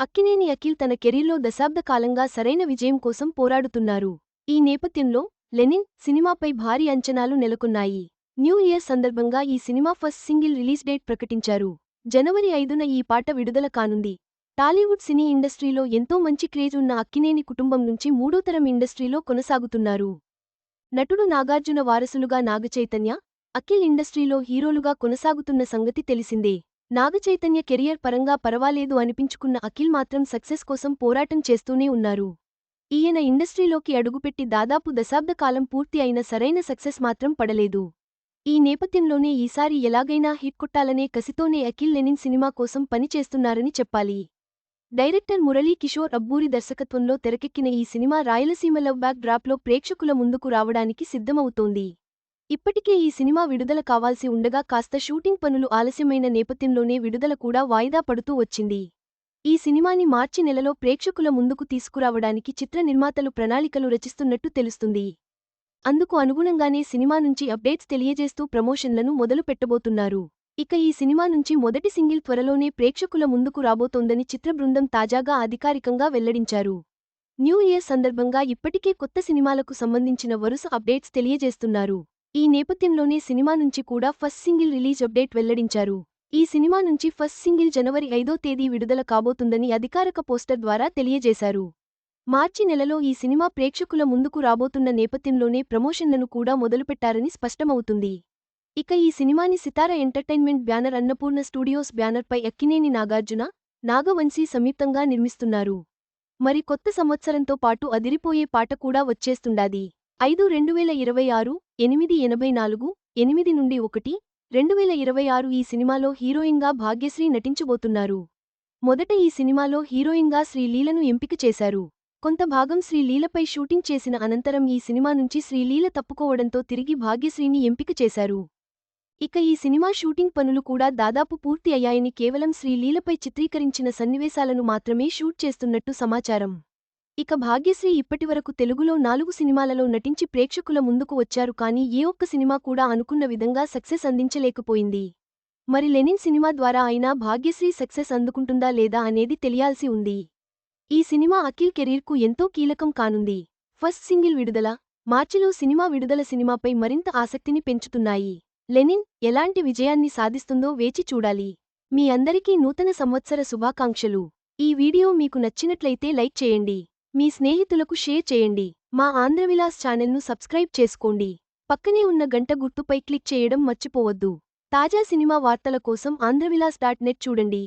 అక్కినేని అఖిల్ తన కెరీర్లో దశాబ్ద కాలంగా సరైన విజయం కోసం పోరాడుతున్నారు. ఈ నేపథ్యంలో లెనిన్ సినిమాపై భారీ అంచనాలు నెలకొన్నాయి. న్యూ ఇయర్ సందర్భంగా ఈ cinema first single release date ప్రకటించారు. జనవరి 5న ఈ పాట విడుదల కానుంది. టాలీవుడ్ సినీ ఇండస్ట్రీలో ఎంతో మంచి క్రేజ్ ఉన్న అక్కినేని కుటుంబం నుంచి మూడో తరం ఇండస్ట్రీలో కొనసాగుతున్నారు. నటుడు నాగార్జున వారసులుగా నాగచైతన్య, అఖిల్ ఇండస్ట్రీలో హీరోలుగా కొనసాగుతున్న సంగతి తెలిసిందే. నాగచైతన్య కెరియర్ పరంగా పరవాలేదు అనిపించుకున్న అఖిల్ మాత్రం సక్సెస్ కోసం పోరాటం చేస్తూనే ఉన్నారు. ఈయన ఇండస్ట్రీలోకి అడుగుపెట్టి దాదాపు దశాబ్ద కాలం పూర్తి అయిన సరైన సక్సెస్ మాత్రం పడలేదు. ఈ నేపథ్యంలోనే ఈసారి ఎలాగైనా హిట్ కొట్టాలనే కసితోనే అఖిల్ లెనిన్ సినిమా కోసం పని చేస్తున్నారని చెప్పాలి. డైరెక్టర్ మురళీ కిషోర్ అబ్బూరి దర్శకత్వంలో తెరకెక్కిన ఈ సినిమా రాయలసీమ లవ్ బ్యాక్ డ్రాప్లో ప్రేక్షకుల ముందుకు రావడానికి సిద్ధమవుతోంది. ఇప్పటికే ఈ సినిమా విడుదల కావాల్సి ఉండగా కాస్త షూటింగ్ పనులు ఆలస్యమైన నేపథ్యంలోనే విడుదల కూడా వాయిదా పడుతూ వచ్చింది. ఈ సినిమాని మార్చి నెలలో ప్రేక్షకుల ముందుకు తీసుకురావడానికి చిత్ర నిర్మాతలు ప్రణాళికలు రచిస్తున్నట్టు తెలుస్తుంది. అందుకు అనుగుణంగానే సినిమా నుంచి అప్డేట్స్ తెలియజేస్తూ ప్రమోషన్లను మొదలు పెట్టబోతున్నారు. ఇక ఈ సినిమా నుంచి మొదటి సింగిల్ త్వరలోనే ప్రేక్షకుల ముందుకు రాబోతోందని చిత్ర బృందం తాజాగా అధికారికంగా వెల్లడించారు. న్యూ ఇయర్ సందర్భంగా ఇప్పటికే కొత్త సినిమాలకు సంబంధించిన వరుస అప్డేట్స్ తెలియజేస్తున్నారు. ఈ నేపథ్యంలోనే సినిమా నుంచి కూడా ఫస్ట్ సింగిల్ రిలీజ్ అప్డేట్ వెల్లడించారు. ఈ సినిమా నుంచి ఫస్ట్ సింగిల్ జనవరి 5వ తేదీ విడుదల కాబోతుందని అధికారిక పోస్టర్ ద్వారా తెలియజేశారు. మార్చి నెలలో ఈ సినిమా ప్రేక్షకుల ముందుకు రాబోతున్న నేపథ్యంలోనే ప్రమోషన్లను కూడా మొదలుపెట్టారని స్పష్టమవుతుంది. ఇక ఈ సినిమాని Sithara entertainment banner Annapurna studios బ్యానర్పై అక్కినేని నాగార్జున, నాగవంశీ సంయుక్తంగా నిర్మిస్తున్నారు. మరి కొత్త సంవత్సరంతో పాటు అదిరిపోయే పాట కూడా వచ్చేస్తుండాది. 5/2026, 8/84, 8/1/2026 ఈ సినిమాలో హీరోయిన్గా భాగ్యశ్రీ నటించబోతున్నారు. మొదట ఈ సినిమాలో హీరోయిన్గా శ్రీలీలను ఎంపిక చేశారు. కొంత భాగం శ్రీలీలపై షూటింగ్ చేసిన అనంతరం ఈ సినిమా నుంచి శ్రీలీల తప్పుకోవడంతో తిరిగి భాగ్యశ్రీని ఎంపిక చేశారు. ఇక ఈ సినిమా షూటింగ్ పనులు కూడా దాదాపు పూర్తి అయ్యాయని కేవలం శ్రీలీలపై చిత్రీకరించిన సన్నివేశాలను మాత్రమే షూట్ చేస్తున్నట్టు సమాచారం. ఇక భాగ్యశ్రీ ఇప్పటివరకు తెలుగులో 4 సినిమాలలో నటించి ప్రేక్షకుల ముందుకు వచ్చారు కానీ ఏ ఒక్క సినిమా కూడా అనుకున్న విధంగా సక్సెస్ అందించలేకపోయింది. మరి లెనిన్ సినిమా ద్వారా అయినా భాగ్యశ్రీ సక్సెస్ అందుకుంటుందా లేదా అనేది తెలియాల్సి ఉంది. ఈ సినిమా అఖిల్ కెరీర్కు ఎంతో కీలకం కానుంది. ఫస్ట్ సింగిల్ విడుదల, మార్చిలో సినిమా విడుదల సినిమాపై మరింత ఆసక్తిని పెంచుతున్నాయి. లెనిన్ ఎలాంటి విజయాన్ని సాధిస్తుందో వేచి చూడాలి. మీ అందరికీ నూతన సంవత్సర శుభాకాంక్షలు. ఈ వీడియో మీకు నచ్చినట్లయితే లైక్ చేయండి. మీ స్నేహితులకు షేర్ చేయండి. మా ఆంధ్రవిలాస్ ఛానల్ను సబ్స్క్రైబ్ చేసుకోండి. పక్కనే ఉన్న గంట గుర్తుపై క్లిక్ చేయడం మర్చిపోవద్దు. తాజా సినిమా వార్తల కోసం ఆంధ్రవిలాస్.net చూడండి.